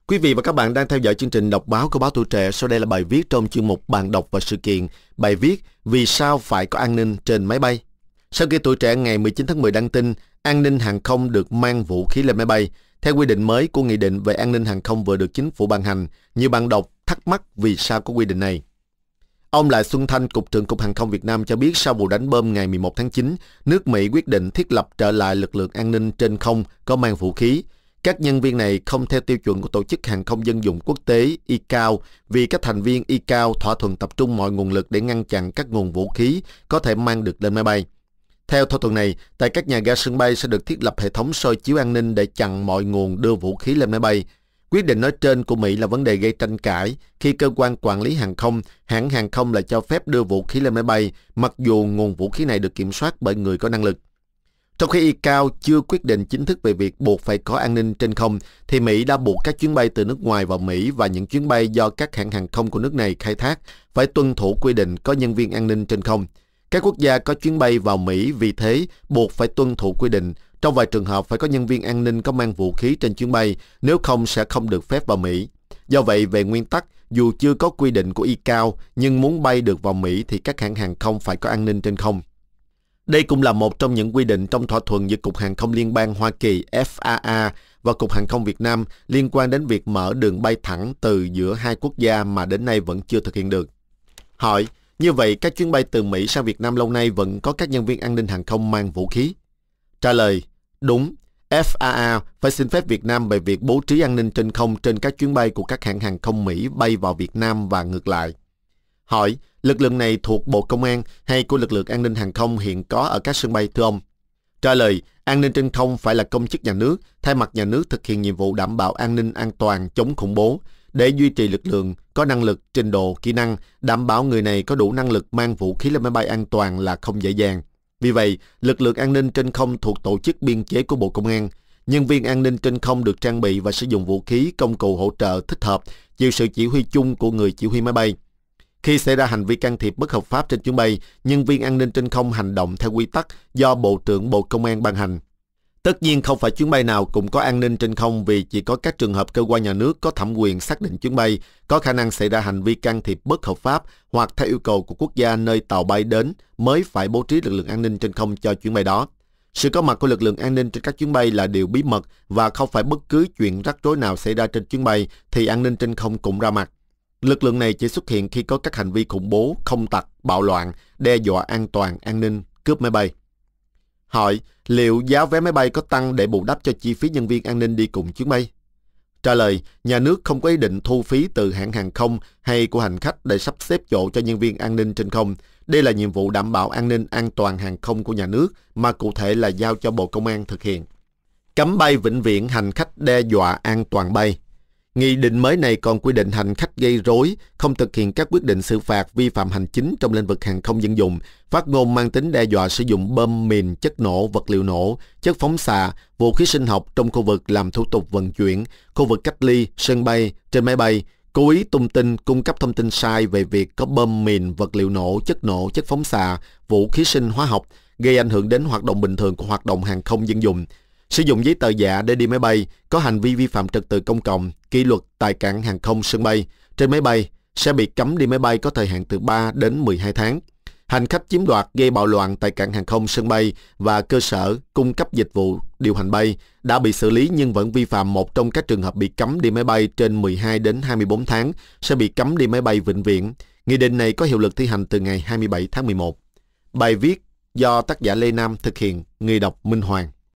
Quý vị và các bạn đang theo dõi chương trình đọc báo của báo Tuổi Trẻ. Sau đây là bài viết trong chuyên mục Bạn đọc và sự kiện. Bài viết Vì sao phải có an ninh trên máy bay. Sau khi Tuổi Trẻ ngày 19 tháng 10 đăng tin, an ninh hàng không được mang vũ khí lên máy bay. Theo quy định mới của Nghị định về an ninh hàng không vừa được chính phủ ban hành, nhiều bạn đọc thắc mắc vì sao có quy định này. Ông Lại Xuân Thanh, Cục trưởng Cục Hàng không Việt Nam cho biết sau vụ đánh bom ngày 11 tháng 9, nước Mỹ quyết định thiết lập trở lại lực lượng an ninh trên không có mang vũ khí. Các nhân viên này không theo tiêu chuẩn của Tổ chức Hàng không Dân dụng Quốc tế ICAO vì các thành viên ICAO thỏa thuận tập trung mọi nguồn lực để ngăn chặn các nguồn vũ khí có thể mang được lên máy bay. Theo thỏa thuận này, tại các nhà ga sân bay sẽ được thiết lập hệ thống soi chiếu an ninh để chặn mọi nguồn đưa vũ khí lên máy bay. Quyết định nói trên của Mỹ là vấn đề gây tranh cãi khi cơ quan quản lý hàng không, hãng hàng không lại cho phép đưa vũ khí lên máy bay, mặc dù nguồn vũ khí này được kiểm soát bởi người có năng lực. Trong khi ICAO chưa quyết định chính thức về việc buộc phải có an ninh trên không, thì Mỹ đã buộc các chuyến bay từ nước ngoài vào Mỹ và những chuyến bay do các hãng hàng không của nước này khai thác phải tuân thủ quy định có nhân viên an ninh trên không. Các quốc gia có chuyến bay vào Mỹ vì thế buộc phải tuân thủ quy định. Trong vài trường hợp phải có nhân viên an ninh có mang vũ khí trên chuyến bay, nếu không sẽ không được phép vào Mỹ. Do vậy, về nguyên tắc, dù chưa có quy định của ICAO, nhưng muốn bay được vào Mỹ thì các hãng hàng không phải có an ninh trên không. Đây cũng là một trong những quy định trong thỏa thuận giữa Cục Hàng không Liên bang Hoa Kỳ FAA và Cục Hàng không Việt Nam liên quan đến việc mở đường bay thẳng từ giữa hai quốc gia mà đến nay vẫn chưa thực hiện được. Hỏi, như vậy các chuyến bay từ Mỹ sang Việt Nam lâu nay vẫn có các nhân viên an ninh hàng không mang vũ khí? Trả lời, đúng. FAA phải xin phép Việt Nam về việc bố trí an ninh trên không trên các chuyến bay của các hãng hàng không Mỹ bay vào Việt Nam và ngược lại. Hỏi, lực lượng này thuộc Bộ Công an hay của lực lượng an ninh hàng không hiện có ở các sân bay thưa ông? Trả lời, an ninh trên không phải là công chức nhà nước, thay mặt nhà nước thực hiện nhiệm vụ đảm bảo an ninh an toàn chống khủng bố. Để duy trì lực lượng có năng lực, trình độ, kỹ năng, đảm bảo người này có đủ năng lực mang vũ khí lên máy bay an toàn là không dễ dàng. Vì vậy, lực lượng an ninh trên không thuộc tổ chức biên chế của Bộ Công an. Nhân viên an ninh trên không được trang bị và sử dụng vũ khí, công cụ hỗ trợ thích hợp, chịu sự chỉ huy chung của người chỉ huy máy bay. Khi xảy ra hành vi can thiệp bất hợp pháp trên chuyến bay, nhân viên an ninh trên không hành động theo quy tắc do Bộ trưởng Bộ Công an ban hành. Tất nhiên không phải chuyến bay nào cũng có an ninh trên không vì chỉ có các trường hợp cơ quan nhà nước có thẩm quyền xác định chuyến bay có khả năng xảy ra hành vi can thiệp bất hợp pháp hoặc theo yêu cầu của quốc gia nơi tàu bay đến mới phải bố trí lực lượng an ninh trên không cho chuyến bay đó. Sự có mặt của lực lượng an ninh trên các chuyến bay là điều bí mật và không phải bất cứ chuyện rắc rối nào xảy ra trên chuyến bay thì an ninh trên không cũng ra mặt. Lực lượng này chỉ xuất hiện khi có các hành vi khủng bố, không tặc, bạo loạn, đe dọa an toàn, an ninh, cướp máy bay. Hỏi, liệu giá vé máy bay có tăng để bù đắp cho chi phí nhân viên an ninh đi cùng chuyến bay? Trả lời, nhà nước không có ý định thu phí từ hãng hàng không hay của hành khách để sắp xếp chỗ cho nhân viên an ninh trên không. Đây là nhiệm vụ đảm bảo an ninh an toàn hàng không của nhà nước mà cụ thể là giao cho Bộ Công an thực hiện. Cấm bay vĩnh viễn hành khách đe dọa an toàn bay. Nghị định mới này còn quy định hành khách gây rối, không thực hiện các quyết định xử phạt vi phạm hành chính trong lĩnh vực hàng không dân dụng, phát ngôn mang tính đe dọa sử dụng bom mìn, chất nổ, vật liệu nổ, chất phóng xạ, vũ khí sinh học trong khu vực làm thủ tục vận chuyển, khu vực cách ly, sân bay, trên máy bay, cố ý tung tin, cung cấp thông tin sai về việc có bom mìn, vật liệu nổ, chất phóng xạ, vũ khí sinh hóa học, gây ảnh hưởng đến hoạt động bình thường của hoạt động hàng không dân dụng. Sử dụng giấy tờ giả để đi máy bay, có hành vi vi phạm trật tự công cộng, kỷ luật tại cảng hàng không sân bay, trên máy bay, sẽ bị cấm đi máy bay có thời hạn từ 3 đến 12 tháng. Hành khách chiếm đoạt gây bạo loạn tại cảng hàng không sân bay và cơ sở cung cấp dịch vụ điều hành bay đã bị xử lý nhưng vẫn vi phạm một trong các trường hợp bị cấm đi máy bay trên 12 đến 24 tháng sẽ bị cấm đi máy bay vĩnh viễn. Nghị định này có hiệu lực thi hành từ ngày 27 tháng 11. Bài viết do tác giả Lê Nam thực hiện, người đọc Minh Hoàng.